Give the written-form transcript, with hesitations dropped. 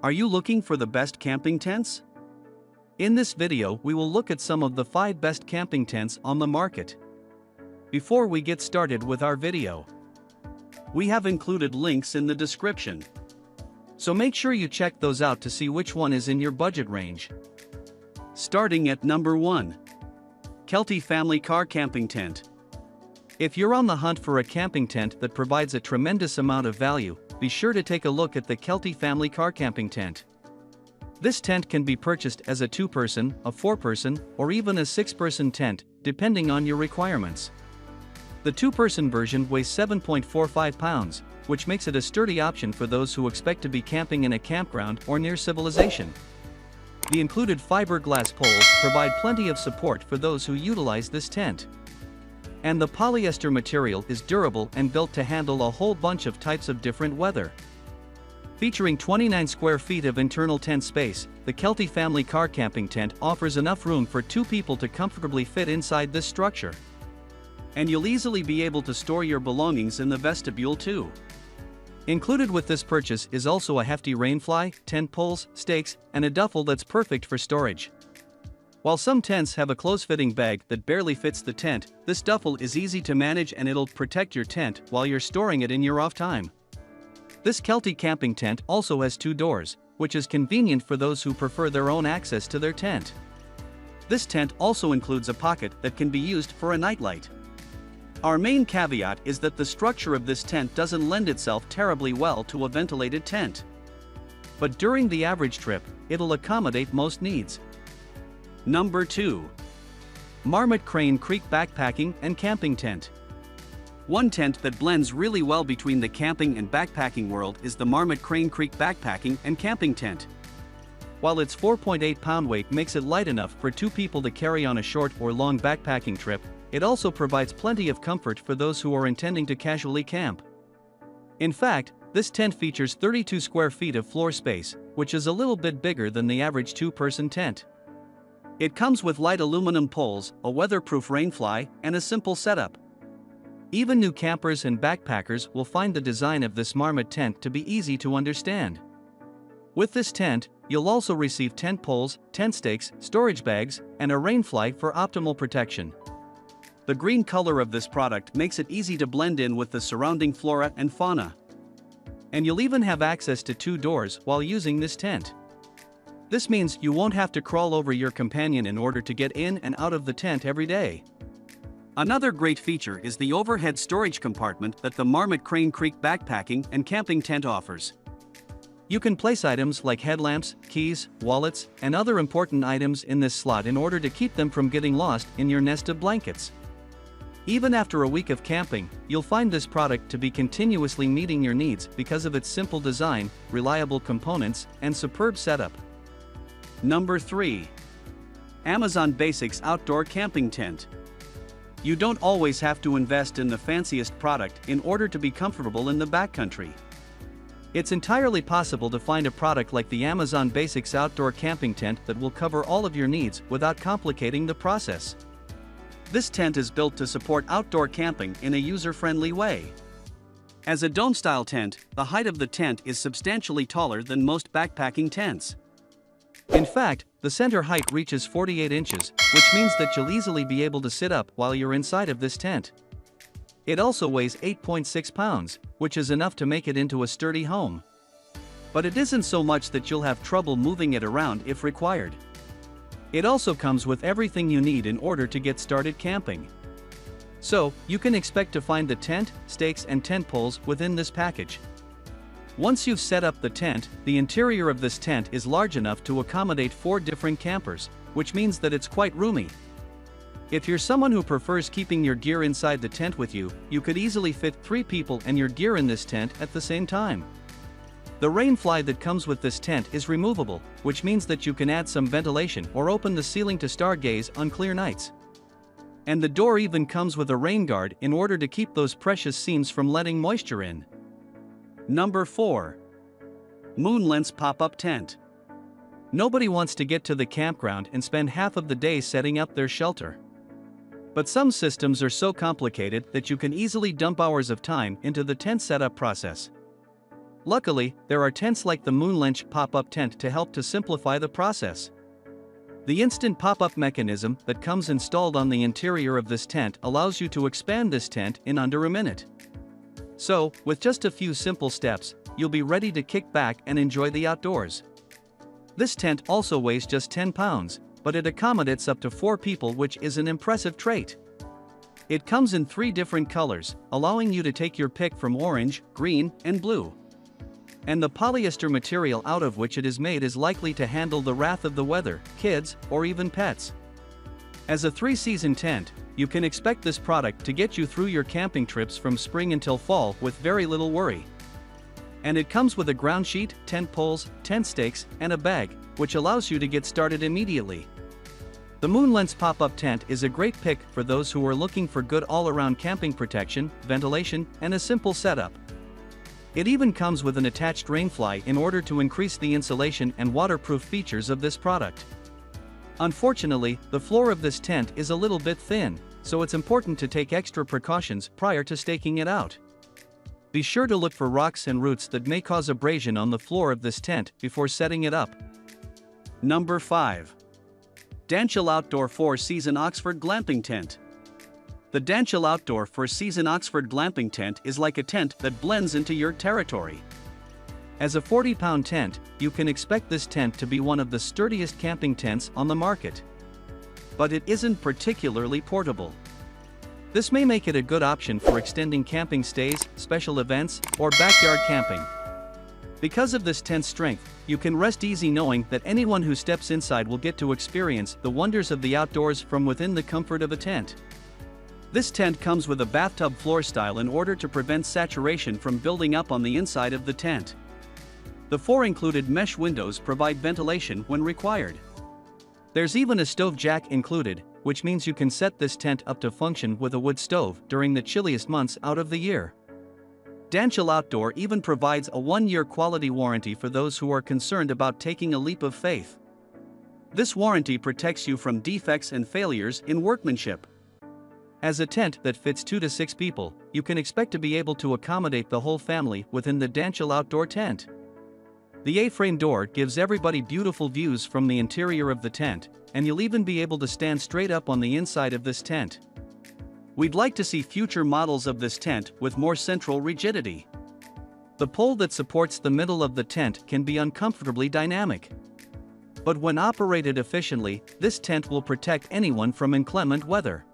Are you looking for the best camping tents? In this video, we will look at some of the 5 best camping tents on the market. Before we get started with our video, we have included links in the description. So make sure you check those out to see which one is in your budget range. Starting at number 1. Kelty Family Car Camping Tent. If you're on the hunt for a camping tent that provides a tremendous amount of value, be sure to take a look at the Kelty Family Car Camping Tent. This tent can be purchased as a 2-person, a 4-person, or even a 6-person tent, depending on your requirements. The 2-person version weighs 7.45 pounds, which makes it a sturdy option for those who expect to be camping in a campground or near civilization. The included fiberglass poles provide plenty of support for those who utilize this tent. And the polyester material is durable and built to handle a whole bunch of types of different weather. Featuring 29 square feet of internal tent space, the Kelty Family Car Camping Tent offers enough room for 2 people to comfortably fit inside this structure. And you'll easily be able to store your belongings in the vestibule too. Included with this purchase is also a hefty rainfly, tent poles, stakes, and a duffel that's perfect for storage. While some tents have a close-fitting bag that barely fits the tent, this duffel is easy to manage and it'll protect your tent while you're storing it in your off time. This Kelty camping tent also has 2 doors, which is convenient for those who prefer their own access to their tent. This tent also includes a pocket that can be used for a nightlight. Our main caveat is that the structure of this tent doesn't lend itself terribly well to a ventilated tent. But during the average trip, it'll accommodate most needs. Number 2. Marmot Crane Creek Backpacking and Camping Tent. One tent that blends really well between the camping and backpacking world is the Marmot Crane Creek Backpacking and Camping Tent. While its 4.8-pound weight makes it light enough for 2 people to carry on a short or long backpacking trip, it also provides plenty of comfort for those who are intending to casually camp. In fact, this tent features 32 square feet of floor space, which is a little bit bigger than the average 2-person tent. It comes with light aluminum poles, a weatherproof rainfly, and a simple setup. Even new campers and backpackers will find the design of this Marmot tent to be easy to understand. With this tent, you'll also receive tent poles, tent stakes, storage bags, and a rainfly for optimal protection. The green color of this product makes it easy to blend in with the surrounding flora and fauna. And you'll even have access to 2 doors while using this tent. This means you won't have to crawl over your companion in order to get in and out of the tent every day. Another great feature is the overhead storage compartment that the Marmot Crane Creek Backpacking and Camping Tent offers. You can place items like headlamps, keys, wallets, and other important items in this slot in order to keep them from getting lost in your nest of blankets. Even after a week of camping, you'll find this product to be continuously meeting your needs because of its simple design, reliable components, and superb setup. Number 3. Amazon Basics Outdoor Camping Tent. You don't always have to invest in the fanciest product in order to be comfortable in the backcountry. It's entirely possible to find a product like the Amazon Basics Outdoor Camping Tent that will cover all of your needs without complicating the process. This tent is built to support outdoor camping in a user-friendly way. As a dome-style tent, the height of the tent is substantially taller than most backpacking tents. In fact, the center height reaches 48 inches, which means that you'll easily be able to sit up while you're inside of this tent. It also weighs 8.6 pounds, which is enough to make it into a sturdy home. But it isn't so much that you'll have trouble moving it around if required. It also comes with everything you need in order to get started camping. So, you can expect to find the tent, stakes, and tent poles within this package. Once you've set up the tent, the interior of this tent is large enough to accommodate 4 different campers, which means that it's quite roomy. If you're someone who prefers keeping your gear inside the tent with you, you could easily fit 3 people and your gear in this tent at the same time. The rainfly that comes with this tent is removable, which means that you can add some ventilation or open the ceiling to stargaze on clear nights. And the door even comes with a rain guard in order to keep those precious seams from letting moisture in. Number 4. Moonlens Pop-Up Tent. Nobody wants to get to the campground and spend half of the day setting up their shelter. But some systems are so complicated that you can easily dump hours of time into the tent setup process. Luckily, there are tents like the Moonlens pop-up tent to help to simplify the process. The instant pop-up mechanism that comes installed on the interior of this tent allows you to expand this tent in under a minute. So, with just a few simple steps, you'll be ready to kick back and enjoy the outdoors. This tent also weighs just 10 pounds, but it accommodates up to 4 people, which is an impressive trait. It comes in 3 different colors, allowing you to take your pick from orange, green, and blue. And the polyester material out of which it is made is likely to handle the wrath of the weather, kids, or even pets. As a 3-season tent, you can expect this product to get you through your camping trips from spring until fall with very little worry. And it comes with a ground sheet, tent poles, tent stakes, and a bag, which allows you to get started immediately. The Moonlens pop-up tent is a great pick for those who are looking for good all-around camping protection, ventilation, and a simple setup. It even comes with an attached rainfly in order to increase the insulation and waterproof features of this product. Unfortunately, the floor of this tent is a little bit thin, so it's important to take extra precautions prior to staking it out. Be sure to look for rocks and roots that may cause abrasion on the floor of this tent before setting it up. Number 5. DANCHEL Outdoor 4-Season Oxford Glamping Tent. The DANCHEL Outdoor 4-Season Oxford Glamping Tent is like a tent that blends into your territory. As a 40-pound tent, you can expect this tent to be one of the sturdiest camping tents on the market. But it isn't particularly portable. This may make it a good option for extending camping stays, special events, or backyard camping. Because of this tent's strength, you can rest easy knowing that anyone who steps inside will get to experience the wonders of the outdoors from within the comfort of a tent. This tent comes with a bathtub floor style in order to prevent saturation from building up on the inside of the tent. The 4 included mesh windows provide ventilation when required. There's even a stove jack included, which means you can set this tent up to function with a wood stove during the chilliest months out of the year. DANCHEL Outdoor even provides a 1-year quality warranty for those who are concerned about taking a leap of faith. This warranty protects you from defects and failures in workmanship. As a tent that fits 2 to 6 people, you can expect to be able to accommodate the whole family within the DANCHEL Outdoor tent. The A-frame door gives everybody beautiful views from the interior of the tent, and you'll even be able to stand straight up on the inside of this tent. We'd like to see future models of this tent with more central rigidity. The pole that supports the middle of the tent can be uncomfortably dynamic. But when operated efficiently, this tent will protect anyone from inclement weather.